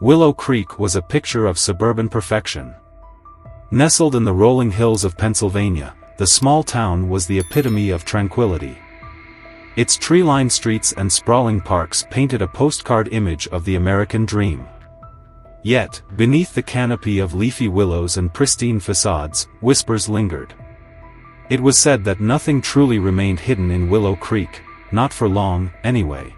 Willow Creek was a picture of suburban perfection. Nestled in the rolling hills of Pennsylvania, the small town was the epitome of tranquility. Its tree-lined streets and sprawling parks painted a postcard image of the American dream. Yet, beneath the canopy of leafy willows and pristine facades, whispers lingered. It was said that nothing truly remained hidden in Willow Creek, not for long, anyway.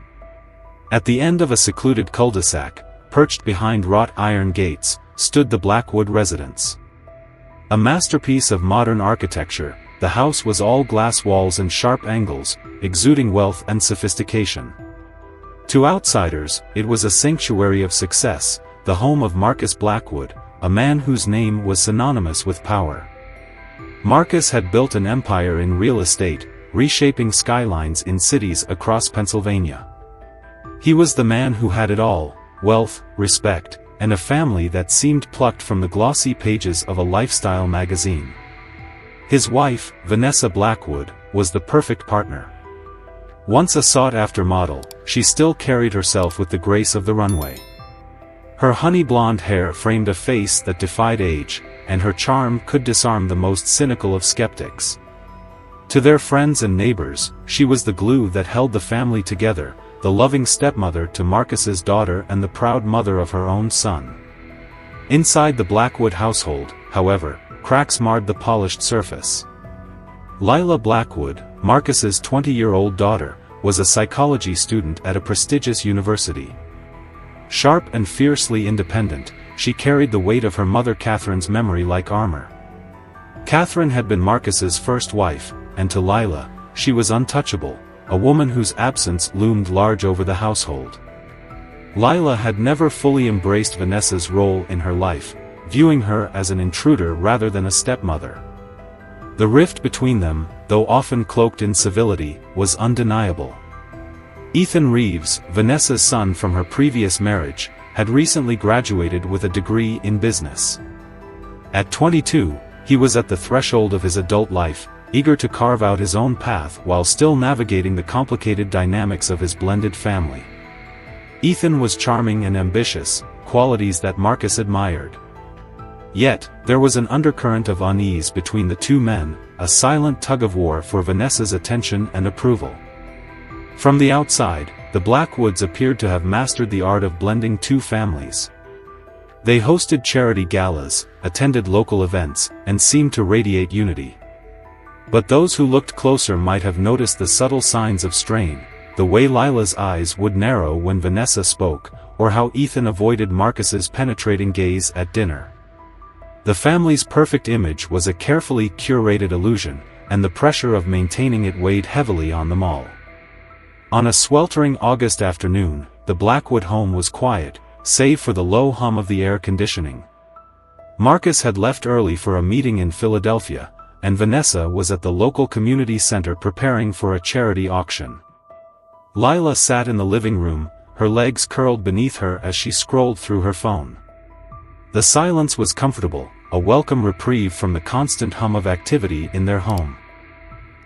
At the end of a secluded cul-de-sac, perched behind wrought iron gates, stood the Blackwood residence. A masterpiece of modern architecture, the house was all glass walls and sharp angles, exuding wealth and sophistication. To outsiders, it was a sanctuary of success, the home of Marcus Blackwood, a man whose name was synonymous with power. Marcus had built an empire in real estate, reshaping skylines in cities across Pennsylvania. He was the man who had it all: wealth, respect, and a family that seemed plucked from the glossy pages of a lifestyle magazine. His wife, Vanessa Blackwood, was the perfect partner. Once a sought-after model, she still carried herself with the grace of the runway. Her honey-blonde hair framed a face that defied age, and her charm could disarm the most cynical of skeptics. To their friends and neighbors, she was the glue that held the family together, the loving stepmother to Marcus's daughter and the proud mother of her own son. Inside the Blackwood household, however, cracks marred the polished surface. Lila Blackwood, Marcus's 20-year-old daughter, was a psychology student at a prestigious university. Sharp and fiercely independent, she carried the weight of her mother Catherine's memory like armor. Catherine had been Marcus's first wife, and to Lila, she was untouchable, a woman whose absence loomed large over the household. Lila had never fully embraced Vanessa's role in her life, viewing her as an intruder rather than a stepmother. The rift between them, though often cloaked in civility, was undeniable. Ethan Reeves, Vanessa's son from her previous marriage, had recently graduated with a degree in business. At 22, he was at the threshold of his adult life, eager to carve out his own path while still navigating the complicated dynamics of his blended family. Ethan was charming and ambitious, qualities that Marcus admired. Yet, there was an undercurrent of unease between the two men, a silent tug-of-war for Vanessa's attention and approval. From the outside, the Blackwoods appeared to have mastered the art of blending two families. They hosted charity galas, attended local events, and seemed to radiate unity. But those who looked closer might have noticed the subtle signs of strain, the way Lila's eyes would narrow when Vanessa spoke, or how Ethan avoided Marcus's penetrating gaze at dinner. The family's perfect image was a carefully curated illusion, and the pressure of maintaining it weighed heavily on them all. On a sweltering August afternoon, the Blackwood home was quiet, save for the low hum of the air conditioning. Marcus had left early for a meeting in Philadelphia, and Vanessa was at the local community center preparing for a charity auction. Lila sat in the living room, her legs curled beneath her as she scrolled through her phone. The silence was comfortable, a welcome reprieve from the constant hum of activity in their home.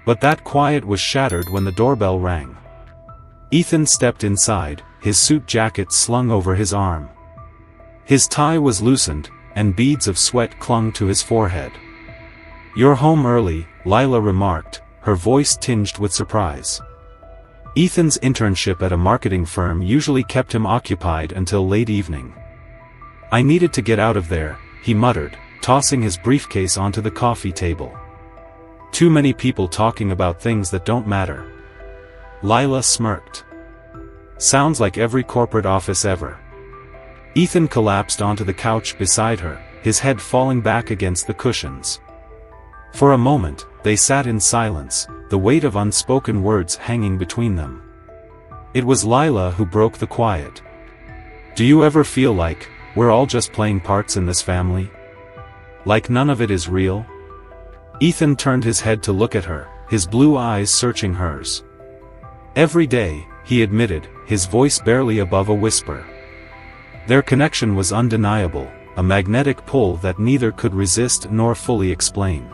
But that quiet was shattered when the doorbell rang. Ethan stepped inside, his suit jacket slung over his arm. His tie was loosened, and beads of sweat clung to his forehead. "You're home early," Lila remarked, her voice tinged with surprise. Ethan's internship at a marketing firm usually kept him occupied until late evening. "I needed to get out of there," he muttered, tossing his briefcase onto the coffee table. "Too many people talking about things that don't matter." Lila smirked. "Sounds like every corporate office ever." Ethan collapsed onto the couch beside her, his head falling back against the cushions. For a moment, they sat in silence, the weight of unspoken words hanging between them. It was Lila who broke the quiet. "Do you ever feel like we're all just playing parts in this family? Like none of it is real?" Ethan turned his head to look at her, his blue eyes searching hers. "Every day," he admitted, his voice barely above a whisper. Their connection was undeniable, a magnetic pull that neither could resist nor fully explain.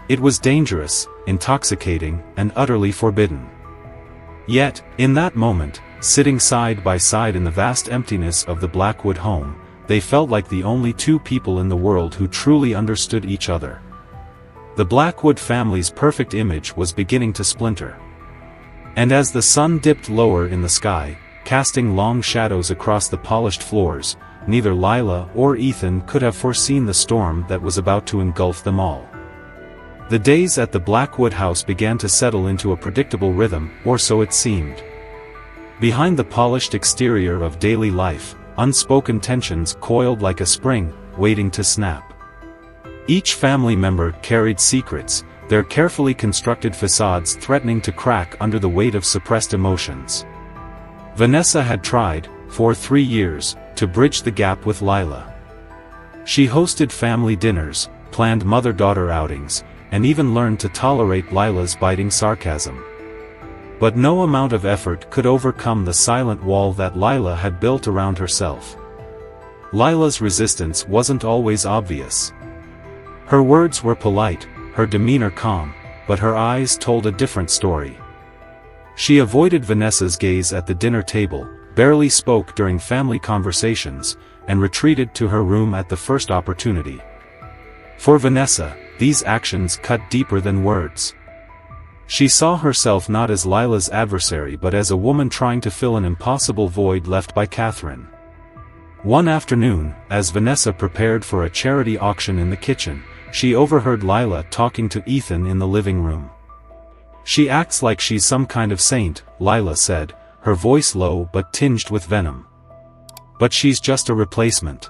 It was dangerous, intoxicating, and utterly forbidden. Yet, in that moment, sitting side by side in the vast emptiness of the Blackwood home, they felt like the only two people in the world who truly understood each other. The Blackwood family's perfect image was beginning to splinter. And as the sun dipped lower in the sky, casting long shadows across the polished floors, neither Lila or Ethan could have foreseen the storm that was about to engulf them all. The days at the Blackwood house began to settle into a predictable rhythm, or so it seemed. Behind the polished exterior of daily life, unspoken tensions coiled like a spring, waiting to snap. Each family member carried secrets, their carefully constructed facades threatening to crack under the weight of suppressed emotions. Vanessa had tried, for 3 years, to bridge the gap with Lila. She hosted family dinners, planned mother-daughter outings, and even learned to tolerate Lila's biting sarcasm. But no amount of effort could overcome the silent wall that Lila had built around herself. Lila's resistance wasn't always obvious. Her words were polite, her demeanor calm, but her eyes told a different story. She avoided Vanessa's gaze at the dinner table, barely spoke during family conversations, and retreated to her room at the first opportunity. For Vanessa, these actions cut deeper than words. She saw herself not as Lila's adversary but as a woman trying to fill an impossible void left by Catherine. One afternoon, as Vanessa prepared for a charity auction in the kitchen, she overheard Lila talking to Ethan in the living room. "She acts like she's some kind of saint," Lila said, her voice low but tinged with venom. "But she's just a replacement.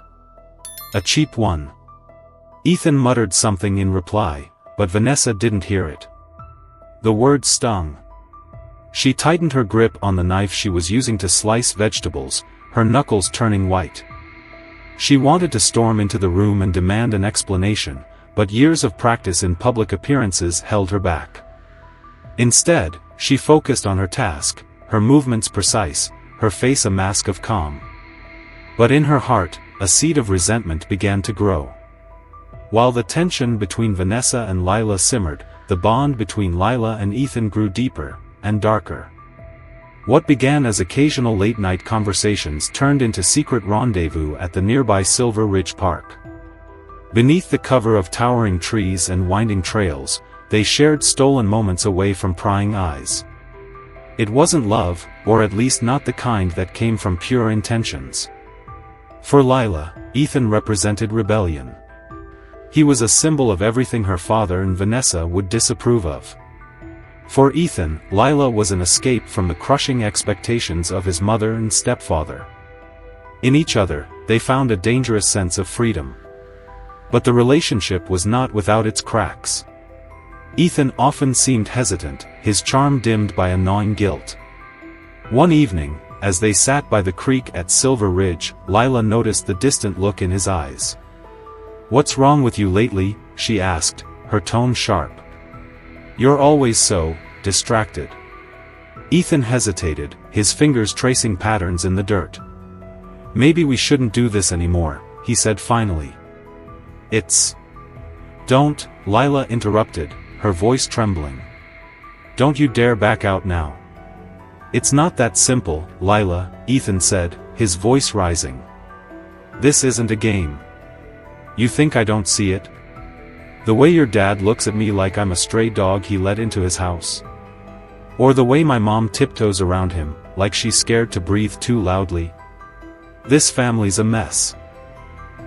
A cheap one." Ethan muttered something in reply, but Vanessa didn't hear it. The words stung. She tightened her grip on the knife she was using to slice vegetables, her knuckles turning white. She wanted to storm into the room and demand an explanation, but years of practice in public appearances held her back. Instead, she focused on her task, her movements precise, her face a mask of calm. But in her heart, a seed of resentment began to grow. While the tension between Vanessa and Lila simmered, the bond between Lila and Ethan grew deeper, and darker. What began as occasional late-night conversations turned into secret rendezvous at the nearby Silver Ridge Park. Beneath the cover of towering trees and winding trails, they shared stolen moments away from prying eyes. It wasn't love, or at least not the kind that came from pure intentions. For Lila, Ethan represented rebellion. He was a symbol of everything her father and Vanessa would disapprove of. For Ethan, Lila was an escape from the crushing expectations of his mother and stepfather. In each other, they found a dangerous sense of freedom. But the relationship was not without its cracks. Ethan often seemed hesitant, his charm dimmed by a gnawing guilt. One evening, as they sat by the creek at Silver Ridge, Lila noticed the distant look in his eyes. "What's wrong with you lately?" she asked, her tone sharp. "You're always so distracted." Ethan hesitated, his fingers tracing patterns in the dirt. "Maybe we shouldn't do this anymore," he said finally. Don't," Lila interrupted, her voice trembling. "Don't you dare back out now." "It's not that simple, Lila," Ethan said, his voice rising. "This isn't a game. You think I don't see it? The way your dad looks at me like I'm a stray dog he let into his house. Or the way my mom tiptoes around him, like she's scared to breathe too loudly. This family's a mess.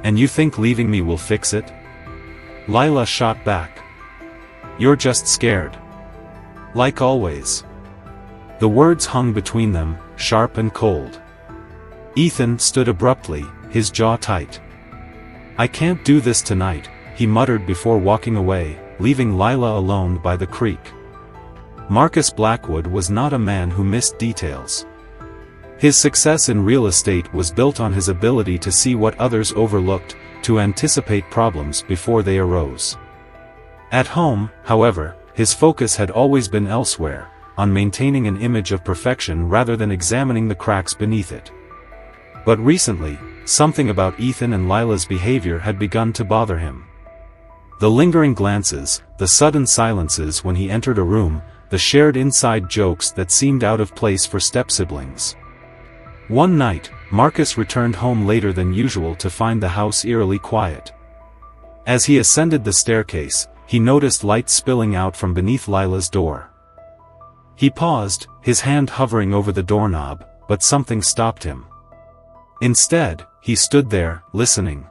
And you think leaving me will fix it?" Lila shot back. "You're just scared. Like always." The words hung between them, sharp and cold. Ethan stood abruptly, his jaw tight. "I can't do this tonight," he muttered before walking away, leaving Lila alone by the creek. Marcus Blackwood was not a man who missed details. His success in real estate was built on his ability to see what others overlooked, to anticipate problems before they arose. At home, however, his focus had always been elsewhere, on maintaining an image of perfection rather than examining the cracks beneath it. But recently, something about Ethan and Lila's behavior had begun to bother him. The lingering glances, the sudden silences when he entered a room, the shared inside jokes that seemed out of place for step-siblings. One night, Marcus returned home later than usual to find the house eerily quiet. As he ascended the staircase, he noticed light spilling out from beneath Lila's door. He paused, his hand hovering over the doorknob, but something stopped him. Instead, he stood there, listening.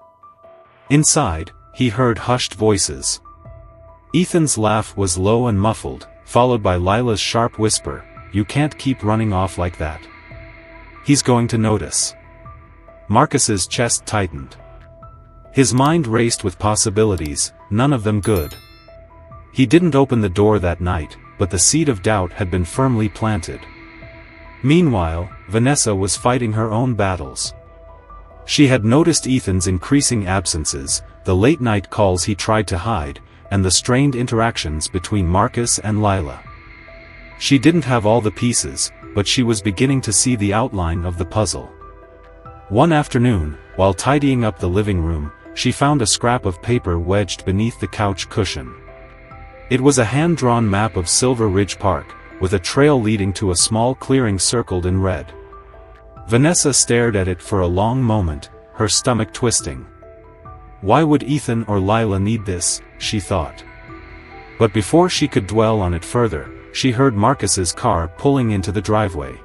Inside, he heard hushed voices. Ethan's laugh was low and muffled, followed by Lila's sharp whisper, "You can't keep running off like that. He's going to notice." Marcus's chest tightened. His mind raced with possibilities, none of them good. He didn't open the door that night, but the seed of doubt had been firmly planted. Meanwhile, Vanessa was fighting her own battles. She had noticed Ethan's increasing absences, the late-night calls he tried to hide, and the strained interactions between Marcus and Lila. She didn't have all the pieces, but she was beginning to see the outline of the puzzle. One afternoon, while tidying up the living room, she found a scrap of paper wedged beneath the couch cushion. It was a hand-drawn map of Silver Ridge Park, with a trail leading to a small clearing circled in red. Vanessa stared at it for a long moment, her stomach twisting. Why would Ethan or Lila need this, she thought. But before she could dwell on it further, she heard Marcus's car pulling into the driveway.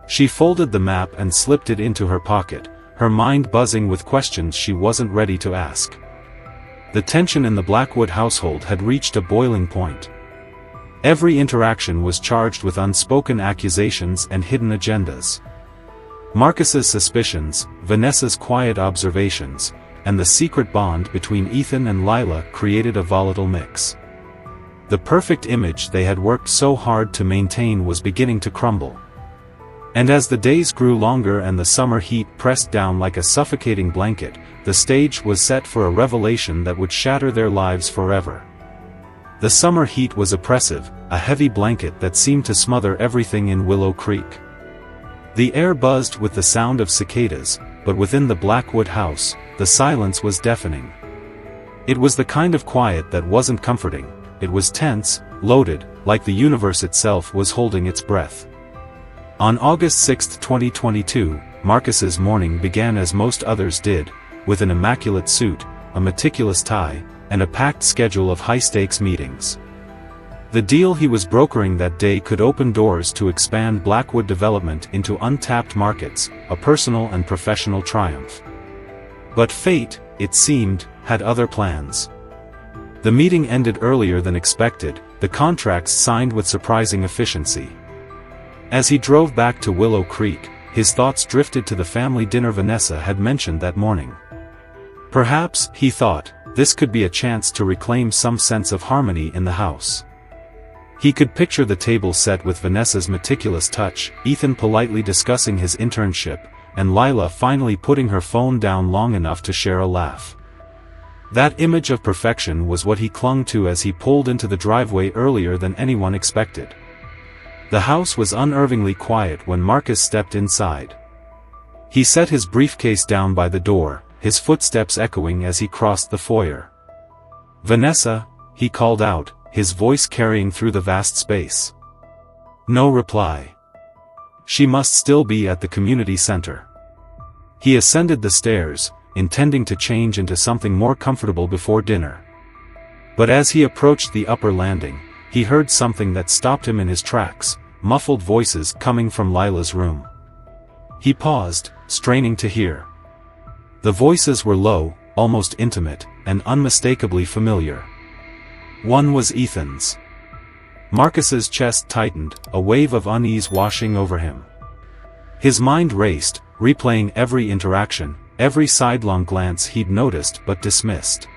She folded the map and slipped it into her pocket, her mind buzzing with questions she wasn't ready to ask. The tension in the Blackwood household had reached a boiling point. Every interaction was charged with unspoken accusations and hidden agendas. Marcus's suspicions, Vanessa's quiet observations, and the secret bond between Ethan and Lila created a volatile mix. The perfect image they had worked so hard to maintain was beginning to crumble. And as the days grew longer and the summer heat pressed down like a suffocating blanket, the stage was set for a revelation that would shatter their lives forever. The summer heat was oppressive, a heavy blanket that seemed to smother everything in Willow Creek. The air buzzed with the sound of cicadas, but within the Blackwood house, the silence was deafening. It was the kind of quiet that wasn't comforting, it was tense, loaded, like the universe itself was holding its breath. On August 6, 2022, Marcus's morning began as most others did, with an immaculate suit, a meticulous tie, and a packed schedule of high-stakes meetings. The deal he was brokering that day could open doors to expand Blackwood development into untapped markets, a personal and professional triumph. But fate, it seemed, had other plans. The meeting ended earlier than expected, the contracts signed with surprising efficiency. As he drove back to Willow Creek, his thoughts drifted to the family dinner Vanessa had mentioned that morning. Perhaps, he thought, this could be a chance to reclaim some sense of harmony in the house. He could picture the table set with Vanessa's meticulous touch, Ethan politely discussing his internship, and Lila finally putting her phone down long enough to share a laugh. That image of perfection was what he clung to as he pulled into the driveway earlier than anyone expected. The house was unnervingly quiet when Marcus stepped inside. He set his briefcase down by the door, his footsteps echoing as he crossed the foyer. "Vanessa," he called out, his voice carrying through the vast space. No reply. She must still be at the community center. He ascended the stairs, intending to change into something more comfortable before dinner. But as he approached the upper landing, he heard something that stopped him in his tracks, muffled voices coming from Lila's room. He paused, straining to hear. The voices were low, almost intimate, and unmistakably familiar. One was Ethan's. Marcus's chest tightened, a wave of unease washing over him. His mind raced, replaying every interaction, every sidelong glance he'd noticed but dismissed.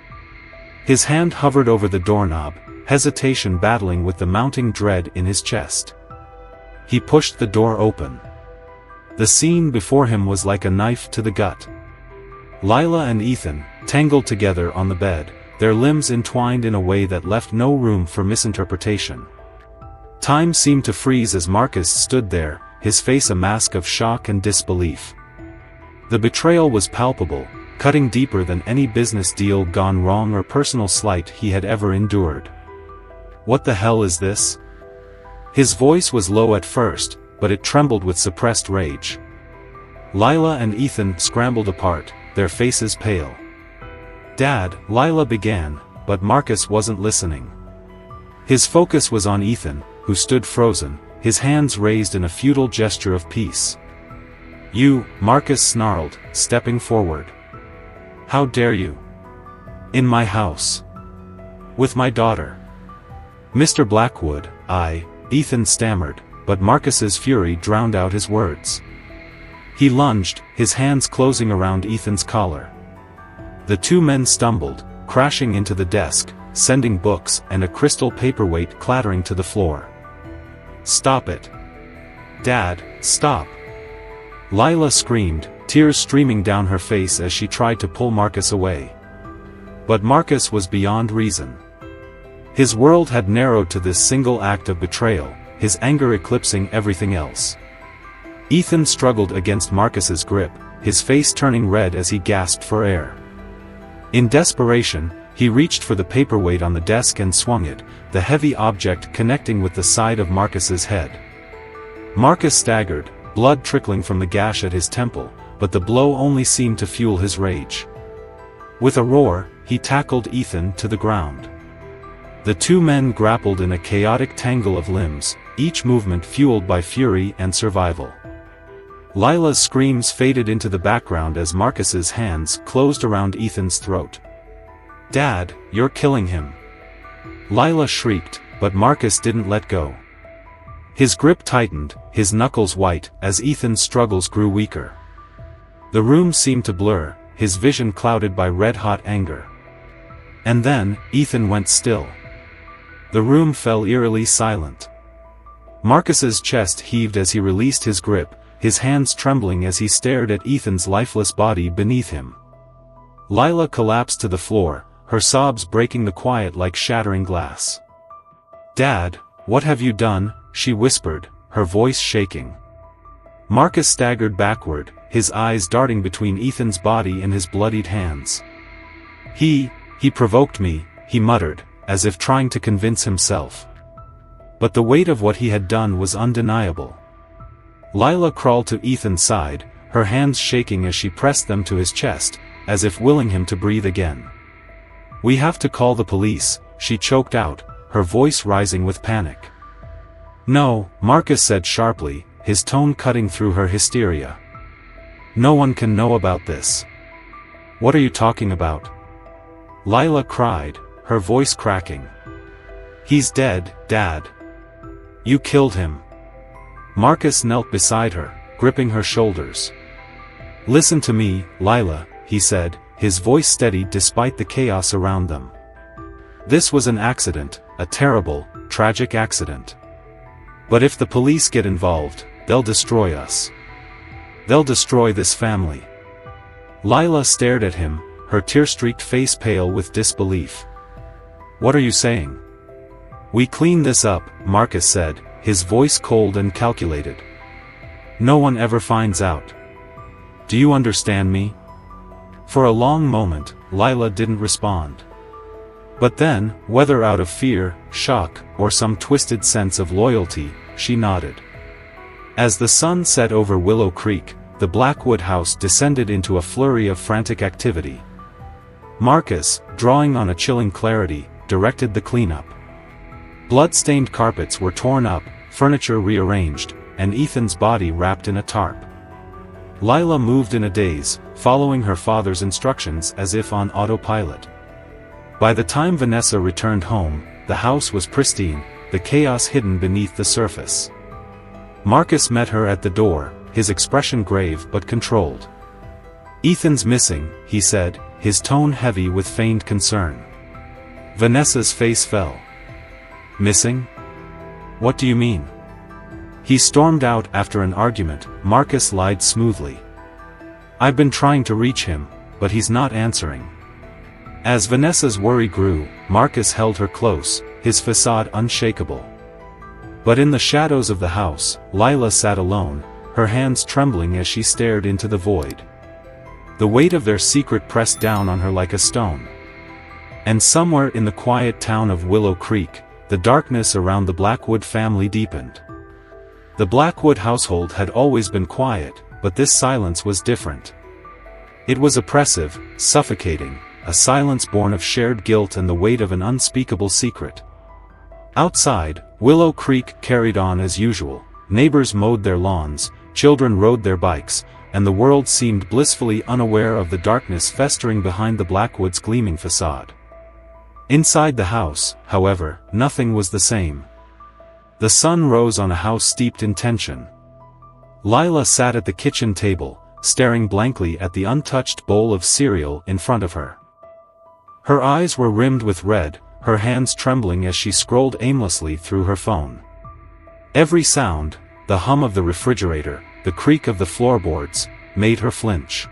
His hand hovered over the doorknob, hesitation battling with the mounting dread in his chest. He pushed the door open. The scene before him was like a knife to the gut. Lila and Ethan, tangled together on the bed, their limbs entwined in a way that left no room for misinterpretation. Time seemed to freeze as Marcus stood there, his face a mask of shock and disbelief. The betrayal was palpable, cutting deeper than any business deal gone wrong or personal slight he had ever endured. "What the hell is this?" His voice was low at first, but it trembled with suppressed rage. Lila and Ethan scrambled apart, their faces pale. "Dad," Lila began, but Marcus wasn't listening. His focus was on Ethan, who stood frozen, his hands raised in a futile gesture of peace. "You," Marcus snarled, stepping forward. "How dare you? In my house. With my daughter." "Mr. Blackwood, Ethan stammered, but Marcus's fury drowned out his words. He lunged, his hands closing around Ethan's collar. The two men stumbled, crashing into the desk, sending books and a crystal paperweight clattering to the floor. "Stop it. Dad, stop!" Lila screamed, tears streaming down her face as she tried to pull Marcus away. But Marcus was beyond reason. His world had narrowed to this single act of betrayal, his anger eclipsing everything else. Ethan struggled against Marcus's grip, his face turning red as he gasped for air. In desperation, he reached for the paperweight on the desk and swung it, the heavy object connecting with the side of Marcus's head. Marcus staggered, blood trickling from the gash at his temple, but the blow only seemed to fuel his rage. With a roar, he tackled Ethan to the ground. The two men grappled in a chaotic tangle of limbs, each movement fueled by fury and survival. Lila's screams faded into the background as Marcus's hands closed around Ethan's throat. "Dad, you're killing him!" Lila shrieked, but Marcus didn't let go. His grip tightened, his knuckles white, as Ethan's struggles grew weaker. The room seemed to blur, his vision clouded by red-hot anger. And then, Ethan went still. The room fell eerily silent. Marcus's chest heaved as he released his grip, his hands trembling as he stared at Ethan's lifeless body beneath him. Lila collapsed to the floor, her sobs breaking the quiet like shattering glass. "Dad, what have you done?" she whispered, her voice shaking. Marcus staggered backward, his eyes darting between Ethan's body and his bloodied hands. He provoked me," he muttered, as if trying to convince himself. But the weight of what he had done was undeniable. Lila crawled to Ethan's side, her hands shaking as she pressed them to his chest, as if willing him to breathe again. "We have to call the police," she choked out, her voice rising with panic. "No," Marcus said sharply, his tone cutting through her hysteria. "No one can know about this." "What are you talking about?" Lila cried, her voice cracking. "He's dead, Dad. You killed him." Marcus knelt beside her, gripping her shoulders. "Listen to me, Lila," he said, his voice steady despite the chaos around them. "This was an accident, a terrible, tragic accident. But if the police get involved, they'll destroy us. They'll destroy this family." Lila stared at him, her tear-streaked face pale with disbelief. "What are you saying?" "We clean this up," Marcus said, his voice cold and calculated. "No one ever finds out. Do you understand me?" For a long moment, Lila didn't respond. But then, whether out of fear, shock, or some twisted sense of loyalty, she nodded. As the sun set over Willow Creek, the Blackwood house descended into a flurry of frantic activity. Marcus, drawing on a chilling clarity, directed the cleanup. Blood-stained carpets were torn up, furniture rearranged, and Ethan's body wrapped in a tarp. Lila moved in a daze, following her father's instructions as if on autopilot. By the time Vanessa returned home, the house was pristine, the chaos hidden beneath the surface. Marcus met her at the door, his expression grave but controlled. "Ethan's missing," he said, his tone heavy with feigned concern. Vanessa's face fell. "Missing? What do you mean?" He stormed out after an argument, Marcus lied smoothly. "I've been trying to reach him, but he's not answering." As Vanessa's worry grew, Marcus held her close, his facade unshakable. But in the shadows of the house, Lila sat alone, her hands trembling as she stared into the void. The weight of their secret pressed down on her like a stone. And somewhere in the quiet town of Willow Creek, the darkness around the Blackwood family deepened. The Blackwood household had always been quiet, but this silence was different. It was oppressive, suffocating, a silence born of shared guilt and the weight of an unspeakable secret. Outside, Willow Creek carried on as usual. Neighbors mowed their lawns, children rode their bikes, and the world seemed blissfully unaware of the darkness festering behind the Blackwood's gleaming facade. Inside the house, however, nothing was the same. The sun rose on a house steeped in tension. Lila sat at the kitchen table, staring blankly at the untouched bowl of cereal in front of her. Her eyes were rimmed with red, her hands trembling as she scrolled aimlessly through her phone. Every sound, the hum of the refrigerator, the creak of the floorboards, made her flinch.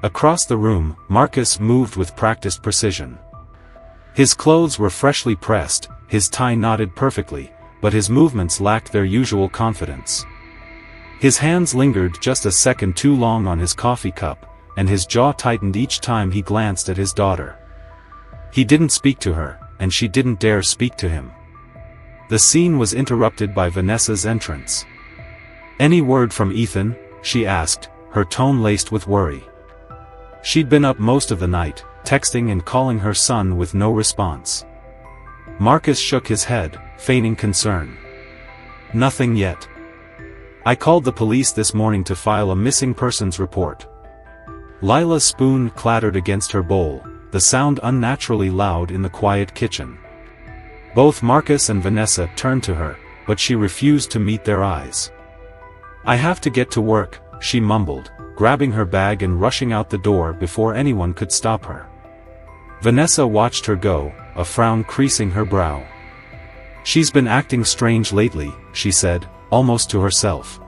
Across the room, Marcus moved with practiced precision. His clothes were freshly pressed, his tie knotted perfectly, but his movements lacked their usual confidence. His hands lingered just a second too long on his coffee cup, and his jaw tightened each time he glanced at his daughter. He didn't speak to her, and she didn't dare speak to him. The scene was interrupted by Vanessa's entrance. "Any word from Ethan?" she asked, her tone laced with worry. She'd been up most of the night, texting and calling her son with no response. Marcus shook his head, feigning concern. "Nothing yet. I called the police this morning to file a missing persons report." Lila's spoon clattered against her bowl, the sound unnaturally loud in the quiet kitchen. Both Marcus and Vanessa turned to her, but she refused to meet their eyes. "I have to get to work," she mumbled, grabbing her bag and rushing out the door before anyone could stop her. Vanessa watched her go, a frown creasing her brow. "She's been acting strange lately," she said, almost to herself.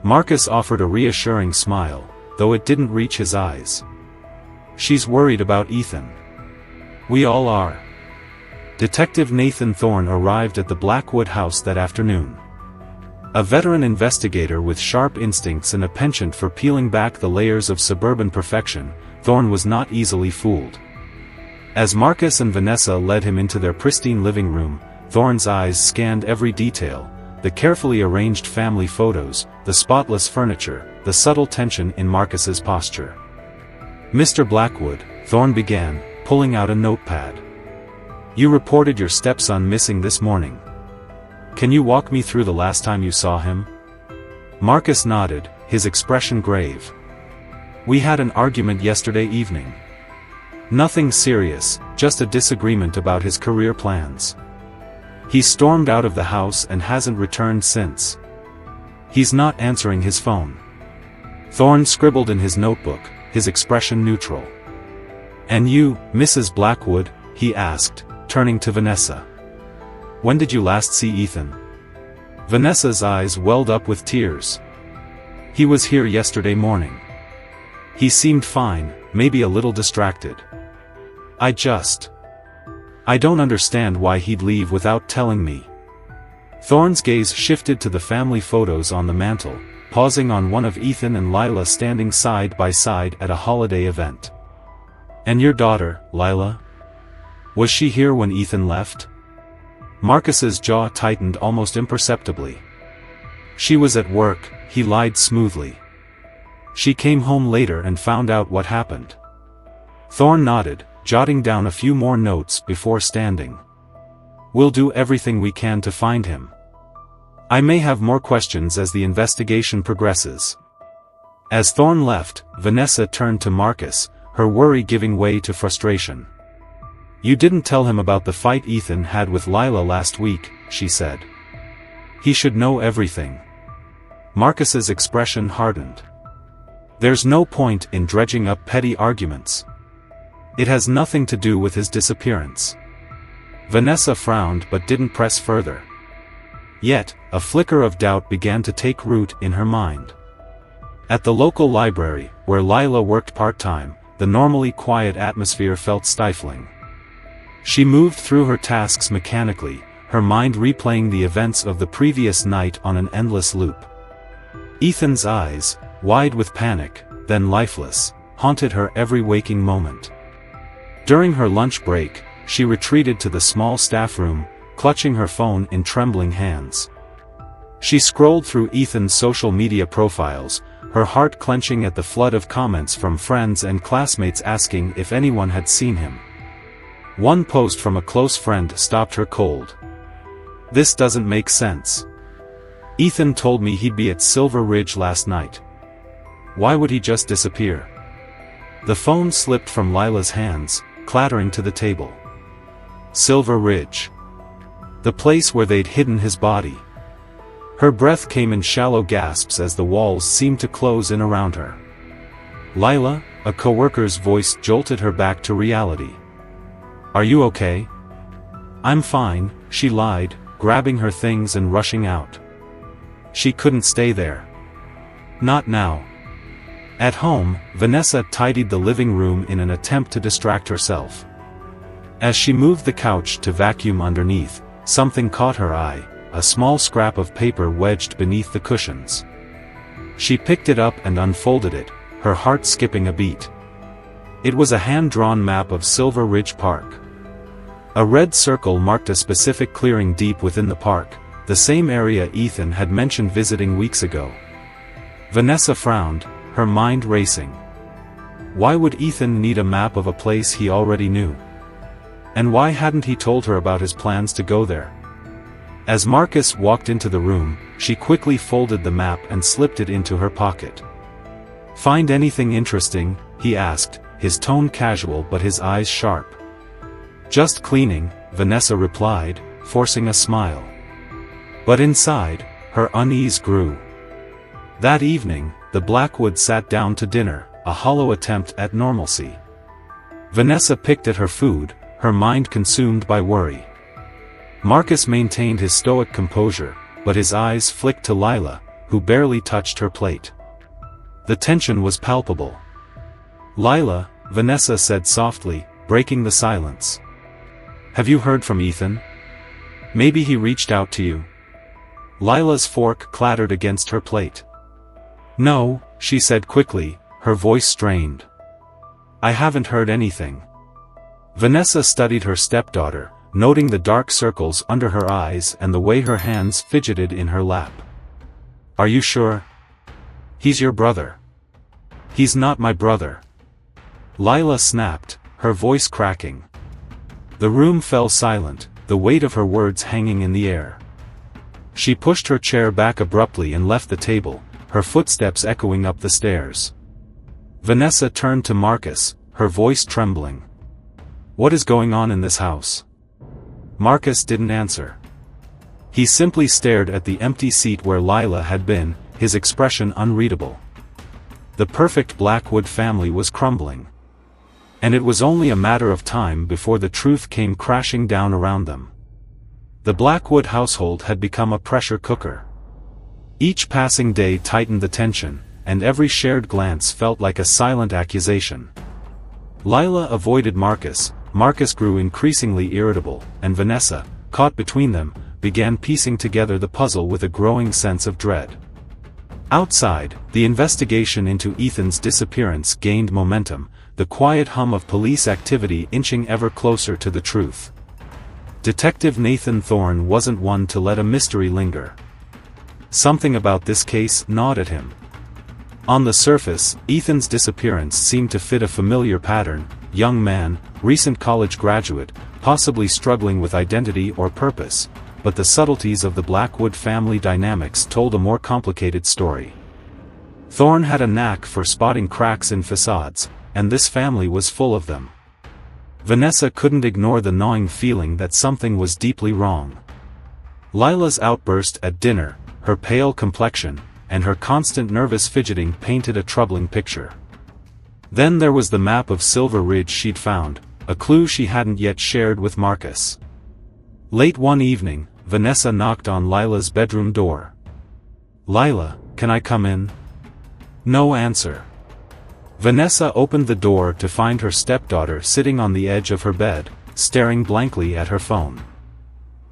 Marcus offered a reassuring smile, though it didn't reach his eyes. "She's worried about Ethan. We all are." Detective Nathan Thorne arrived at the Blackwood house that afternoon. A veteran investigator with sharp instincts and a penchant for peeling back the layers of suburban perfection, Thorne was not easily fooled. As Marcus and Vanessa led him into their pristine living room, Thorne's eyes scanned every detail: the carefully arranged family photos, the spotless furniture, the subtle tension in Marcus's posture. "Mr. Blackwood," Thorne began, pulling out a notepad. "You reported your stepson missing this morning. Can you walk me through the last time you saw him?" Marcus nodded, his expression grave. "We had an argument yesterday evening. Nothing serious, just a disagreement about his career plans. He stormed out of the house and hasn't returned since. He's not answering his phone." Thorne scribbled in his notebook, his expression neutral. "And you, Mrs. Blackwood?" he asked, turning to Vanessa. "When did you last see Ethan?" Vanessa's eyes welled up with tears. "He was here yesterday morning. He seemed fine, maybe a little distracted. I don't understand why he'd leave without telling me." Thorne's gaze shifted to the family photos on the mantel, pausing on one of Ethan and Lila standing side by side at a holiday event. "And your daughter, Lila? Was she here when Ethan left?" Marcus's jaw tightened almost imperceptibly. "She was at work," he lied smoothly. "She came home later and found out what happened." Thorne nodded, jotting down a few more notes before standing. "We'll do everything we can to find him. I may have more questions as the investigation progresses." As Thorne left, Vanessa turned to Marcus, her worry giving way to frustration. "You didn't tell him about the fight Ethan had with Lila last week," she said. "He should know everything." Marcus's expression hardened. "There's no point in dredging up petty arguments. It has nothing to do with his disappearance." Vanessa frowned but didn't press further. Yet, a flicker of doubt began to take root in her mind. At the local library, where Lila worked part-time, the normally quiet atmosphere felt stifling. She moved through her tasks mechanically, her mind replaying the events of the previous night on an endless loop. Ethan's eyes, wide with panic, then lifeless, haunted her every waking moment. During her lunch break, she retreated to the small staff room, clutching her phone in trembling hands. She scrolled through Ethan's social media profiles, her heart clenching at the flood of comments from friends and classmates asking if anyone had seen him. One post from a close friend stopped her cold. "This doesn't make sense. Ethan told me he'd be at Silver Ridge last night. Why would he just disappear?" The phone slipped from Lila's hands, clattering to the table. Silver Ridge. The place where they'd hidden his body. Her breath came in shallow gasps as the walls seemed to close in around her. "Lila," a coworker's voice jolted her back to reality. "Are you okay?" "I'm fine," she lied, grabbing her things and rushing out. She couldn't stay there. Not now. At home, Vanessa tidied the living room in an attempt to distract herself. As she moved the couch to vacuum underneath, something caught her eye, a small scrap of paper wedged beneath the cushions. She picked it up and unfolded it, her heart skipping a beat. It was a hand-drawn map of Silver Ridge Park. A red circle marked a specific clearing deep within the park, the same area Ethan had mentioned visiting weeks ago. Vanessa frowned, her mind racing. Why would Ethan need a map of a place he already knew? And why hadn't he told her about his plans to go there? As Marcus walked into the room, she quickly folded the map and slipped it into her pocket. "Find anything interesting?" he asked, his tone casual but his eyes sharp. "Just cleaning," Vanessa replied, forcing a smile. But inside, her unease grew. That evening, the Blackwoods sat down to dinner, a hollow attempt at normalcy. Vanessa picked at her food, her mind consumed by worry. Marcus maintained his stoic composure, but his eyes flicked to Lila, who barely touched her plate. The tension was palpable. "Lila," Vanessa said softly, breaking the silence. "Have you heard from Ethan? Maybe he reached out to you?" Lila's fork clattered against her plate. "No," she said quickly, her voice strained. "I haven't heard anything." Vanessa studied her stepdaughter, noting the dark circles under her eyes and the way her hands fidgeted in her lap. "Are you sure? He's your brother." "He's not my brother." Lila snapped, her voice cracking. The room fell silent, the weight of her words hanging in the air. She pushed her chair back abruptly and left the table, her footsteps echoing up the stairs. Vanessa turned to Marcus, her voice trembling. "What is going on in this house?" Marcus didn't answer. He simply stared at the empty seat where Lila had been, his expression unreadable. The perfect Blackwood family was crumbling. And it was only a matter of time before the truth came crashing down around them. The Blackwood household had become a pressure cooker. Each passing day tightened the tension, and every shared glance felt like a silent accusation. Lila avoided Marcus, Marcus grew increasingly irritable, and Vanessa, caught between them, began piecing together the puzzle with a growing sense of dread. Outside, the investigation into Ethan's disappearance gained momentum, the quiet hum of police activity inching ever closer to the truth. Detective Nathan Thorne wasn't one to let a mystery linger. Something about this case gnawed at him. On the surface, Ethan's disappearance seemed to fit a familiar pattern: young man, recent college graduate, possibly struggling with identity or purpose, but the subtleties of the Blackwood family dynamics told a more complicated story. Thorne had a knack for spotting cracks in facades, and this family was full of them. Vanessa couldn't ignore the gnawing feeling that something was deeply wrong. Lila's outburst at dinner, her pale complexion, and her constant nervous fidgeting painted a troubling picture. Then there was the map of Silver Ridge she'd found, a clue she hadn't yet shared with Marcus. Late one evening, Vanessa knocked on Lila's bedroom door. "Lila, can I come in?" No answer. Vanessa opened the door to find her stepdaughter sitting on the edge of her bed, staring blankly at her phone.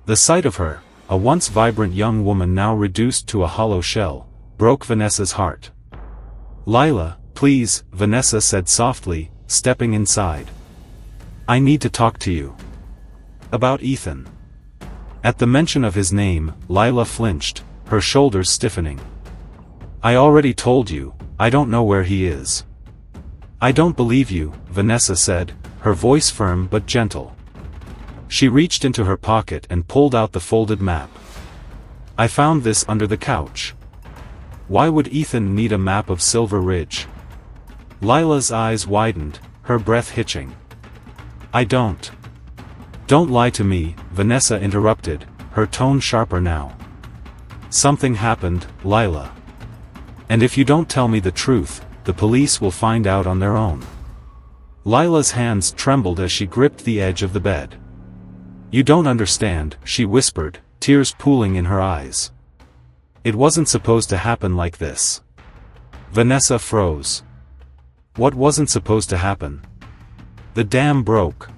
The sight of her, a once vibrant young woman now reduced to a hollow shell, broke Vanessa's heart. "Lila, please," Vanessa said softly, stepping inside. "I need to talk to you. About Ethan." At the mention of his name, Lila flinched, her shoulders stiffening. "I already told you, I don't know where he is." "I don't believe you," Vanessa said, her voice firm but gentle. She reached into her pocket and pulled out the folded map. "I found this under the couch." Why would Ethan need a map of Silver Ridge? Lila's eyes widened, her breath hitching. Don't lie to me," Vanessa interrupted, her tone sharper now. "Something happened, Lila. And if you don't tell me the truth, the police will find out on their own." Lila's hands trembled as she gripped the edge of the bed. "You don't understand," she whispered, tears pooling in her eyes. "It wasn't supposed to happen like this." Vanessa froze. What wasn't supposed to happen? The dam broke.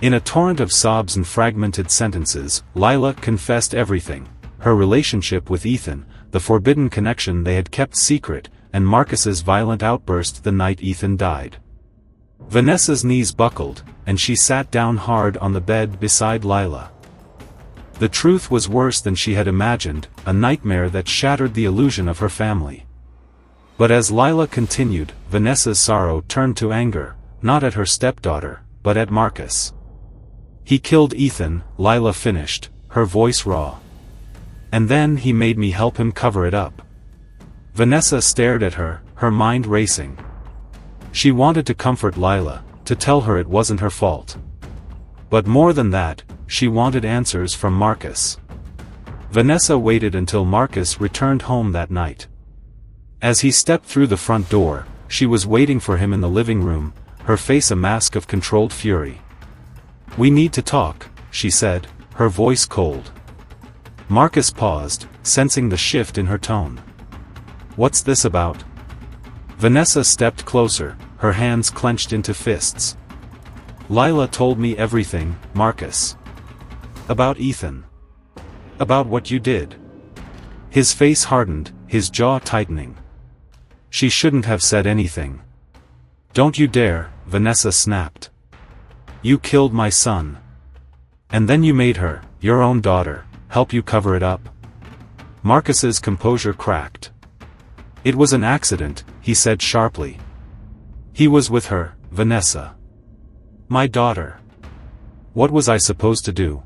In a torrent of sobs and fragmented sentences, Lila confessed everything: her relationship with Ethan, the forbidden connection they had kept secret, and Marcus's violent outburst the night Ethan died. Vanessa's knees buckled, and she sat down hard on the bed beside Lila. The truth was worse than she had imagined, a nightmare that shattered the illusion of her family. But as Lila continued, Vanessa's sorrow turned to anger, not at her stepdaughter, but at Marcus. "He killed Ethan," Lila finished, her voice raw. "And then he made me help him cover it up." Vanessa stared at her, her mind racing. She wanted to comfort Lila, to tell her it wasn't her fault. But more than that, she wanted answers from Marcus. Vanessa waited until Marcus returned home that night. As he stepped through the front door, she was waiting for him in the living room, her face a mask of controlled fury. "We need to talk," she said, her voice cold. Marcus paused, sensing the shift in her tone. "What's this about?" Vanessa stepped closer, her hands clenched into fists. "Lila told me everything, Marcus. About Ethan. About what you did." His face hardened, his jaw tightening. "She shouldn't have said anything." "Don't you dare," Vanessa snapped. "You killed my son. And then you made her, your own daughter, help you cover it up." Marcus's composure cracked. "It was an accident," he said sharply. "He was with her, Vanessa. My daughter. What was I supposed to do?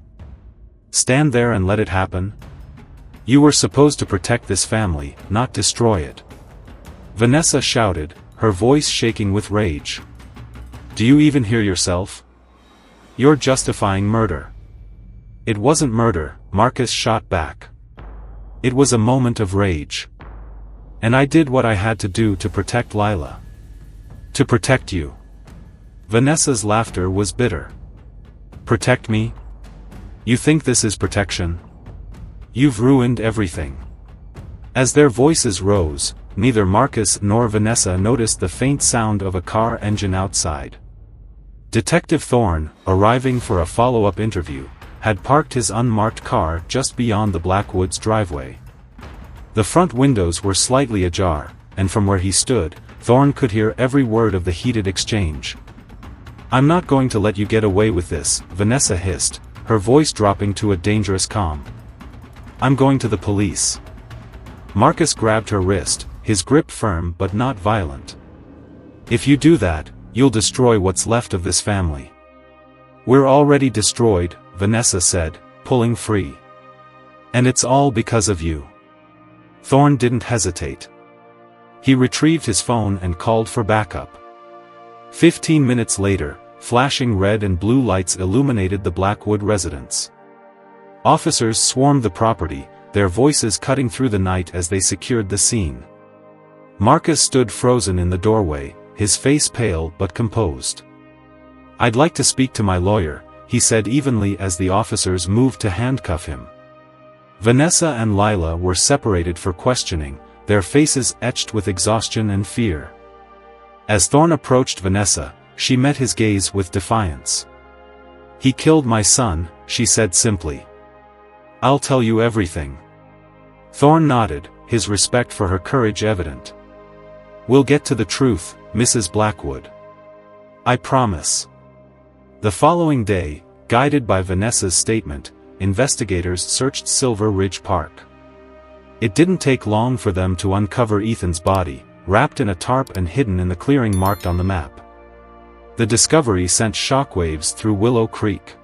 Stand there and let it happen? You were supposed to protect this family, not destroy it." Vanessa shouted, her voice shaking with rage. "Do you even hear yourself? You're justifying murder." "It wasn't murder," Marcus shot back. "It was a moment of rage. And I did what I had to do to protect Lila. To protect you." Vanessa's laughter was bitter. "Protect me? You think this is protection? You've ruined everything." As their voices rose, neither Marcus nor Vanessa noticed the faint sound of a car engine outside. Detective Thorne, arriving for a follow-up interview, had parked his unmarked car just beyond the Blackwoods driveway. The front windows were slightly ajar, and from where he stood, Thorne could hear every word of the heated exchange. "I'm not going to let you get away with this," Vanessa hissed, her voice dropping to a dangerous calm. "I'm going to the police." Marcus grabbed her wrist, his grip firm but not violent. "If you do that, you'll destroy what's left of this family." "We're already destroyed," Vanessa said, pulling free. "And it's all because of you." Thorne didn't hesitate. He retrieved his phone and called for backup. 15 minutes later, flashing red and blue lights illuminated the Blackwood residence. Officers swarmed the property, their voices cutting through the night as they secured the scene. Marcus stood frozen in the doorway, his face pale but composed. "I'd like to speak to my lawyer," he said evenly as the officers moved to handcuff him. Vanessa and Lila were separated for questioning, their faces etched with exhaustion and fear. As Thorne approached Vanessa, she met his gaze with defiance. "He killed my son," she said simply. "I'll tell you everything." Thorne nodded, his respect for her courage evident. "We'll get to the truth, Mrs. Blackwood. I promise." The following day, guided by Vanessa's statement, investigators searched Silver Ridge Park. It didn't take long for them to uncover Ethan's body, wrapped in a tarp and hidden in the clearing marked on the map. The discovery sent shockwaves through Willow Creek.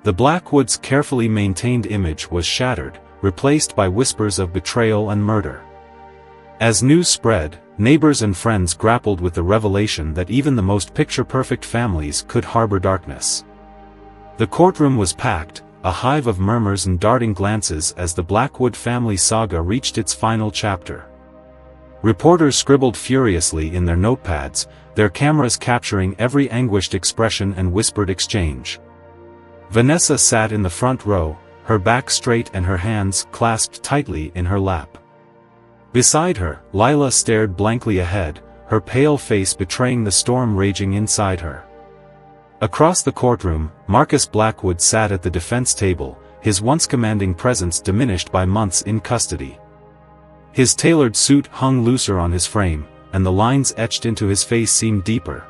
The Blackwood's carefully maintained image was shattered, replaced by whispers of betrayal and murder. As news spread, neighbors and friends grappled with the revelation that even the most picture-perfect families could harbor darkness. The courtroom was packed, a hive of murmurs and darting glances as the Blackwood family saga reached its final chapter. Reporters scribbled furiously in their notepads, their cameras capturing every anguished expression and whispered exchange. Vanessa sat in the front row, her back straight and her hands clasped tightly in her lap. Beside her, Lila stared blankly ahead, her pale face betraying the storm raging inside her. Across the courtroom, Marcus Blackwood sat at the defense table, his once commanding presence diminished by months in custody. His tailored suit hung looser on his frame, and the lines etched into his face seemed deeper.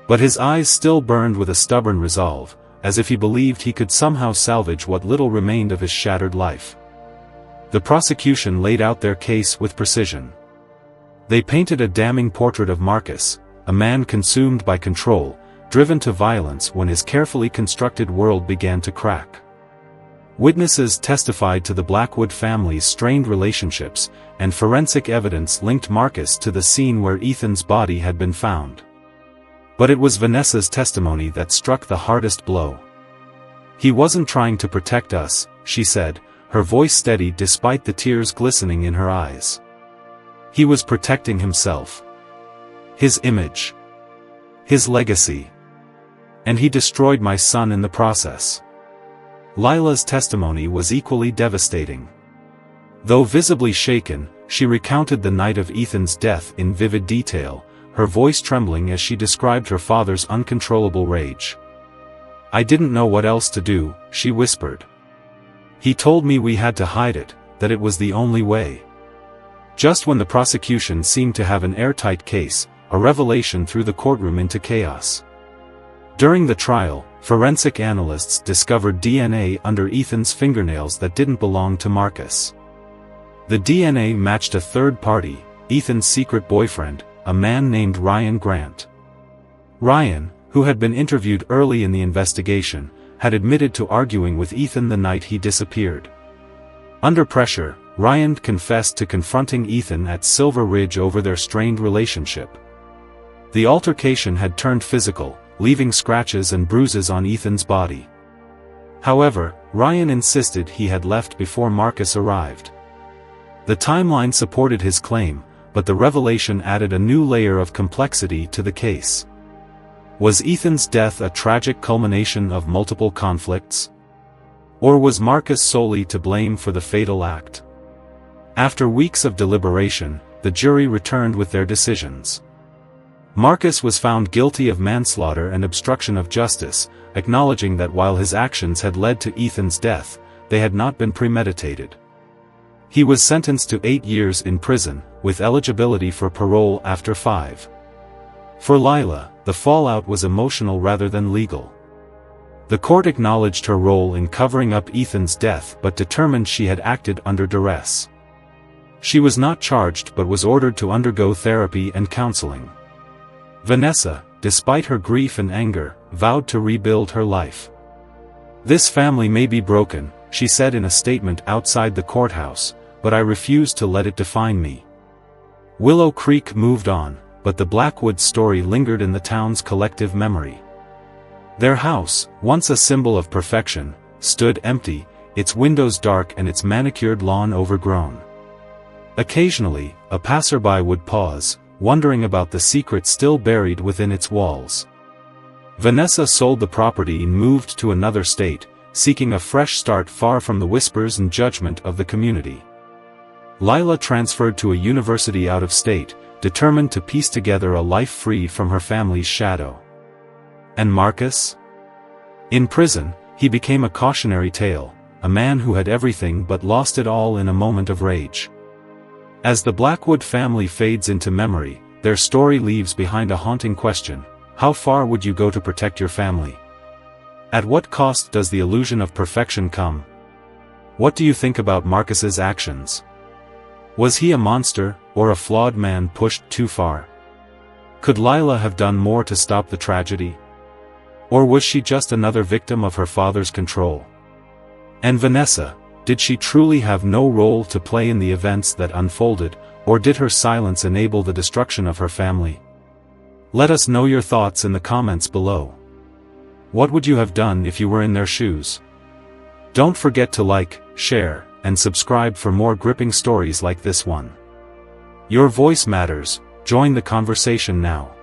But his eyes still burned with a stubborn resolve, as if he believed he could somehow salvage what little remained of his shattered life. The prosecution laid out their case with precision. They painted a damning portrait of Marcus, a man consumed by control, driven to violence when his carefully constructed world began to crack. Witnesses testified to the Blackwood family's strained relationships, and forensic evidence linked Marcus to the scene where Ethan's body had been found. But it was Vanessa's testimony that struck the hardest blow. "He wasn't trying to protect us," she said, her voice steady despite the tears glistening in her eyes. "He was protecting himself. His image. His legacy. And he destroyed my son in the process." Lila's testimony was equally devastating. Though visibly shaken, she recounted the night of Ethan's death in vivid detail, her voice trembling as she described her father's uncontrollable rage. "I didn't know what else to do," she whispered. "He told me we had to hide it, that it was the only way." Just when the prosecution seemed to have an airtight case, a revelation threw the courtroom into chaos. During the trial, forensic analysts discovered DNA under Ethan's fingernails that didn't belong to Marcus. The DNA matched a third party, Ethan's secret boyfriend, a man named Ryan Grant. Ryan, who had been interviewed early in the investigation, had admitted to arguing with Ethan the night he disappeared. Under pressure, Ryan confessed to confronting Ethan at Silver Ridge over their strained relationship. The altercation had turned physical, leaving scratches and bruises on Ethan's body. However, Ryan insisted he had left before Marcus arrived. The timeline supported his claim, but the revelation added a new layer of complexity to the case. Was Ethan's death a tragic culmination of multiple conflicts? Or was Marcus solely to blame for the fatal act? After weeks of deliberation, the jury returned with their decisions. Marcus was found guilty of manslaughter and obstruction of justice, acknowledging that while his actions had led to Ethan's death, they had not been premeditated. He was sentenced to 8 years in prison, with eligibility for parole after 5. For Lila, the fallout was emotional rather than legal. The court acknowledged her role in covering up Ethan's death but determined she had acted under duress. She was not charged but was ordered to undergo therapy and counseling. Vanessa, despite her grief and anger, vowed to rebuild her life. "This family may be broken," she said in a statement outside the courthouse, "but I refuse to let it define me." Willow Creek moved on, but the Blackwood story lingered in the town's collective memory. Their house, once a symbol of perfection, stood empty, its windows dark and its manicured lawn overgrown. Occasionally, a passerby would pause, wondering about the secret still buried within its walls. Vanessa sold the property and moved to another state, seeking a fresh start far from the whispers and judgment of the community. Lila transferred to a university out of state, determined to piece together a life free from her family's shadow. And Marcus? In prison, he became a cautionary tale, a man who had everything but lost it all in a moment of rage. As the Blackwood family fades into memory, their story leaves behind a haunting question: how far would you go to protect your family? At what cost does the illusion of perfection come? What do you think about Marcus's actions? Was he a monster, or a flawed man pushed too far? Could Lila have done more to stop the tragedy? Or was she just another victim of her father's control? And Vanessa, did she truly have no role to play in the events that unfolded, or did her silence enable the destruction of her family? Let us know your thoughts in the comments below. What would you have done if you were in their shoes? Don't forget to like, share, and subscribe for more gripping stories like this one. Your voice matters. Join the conversation now.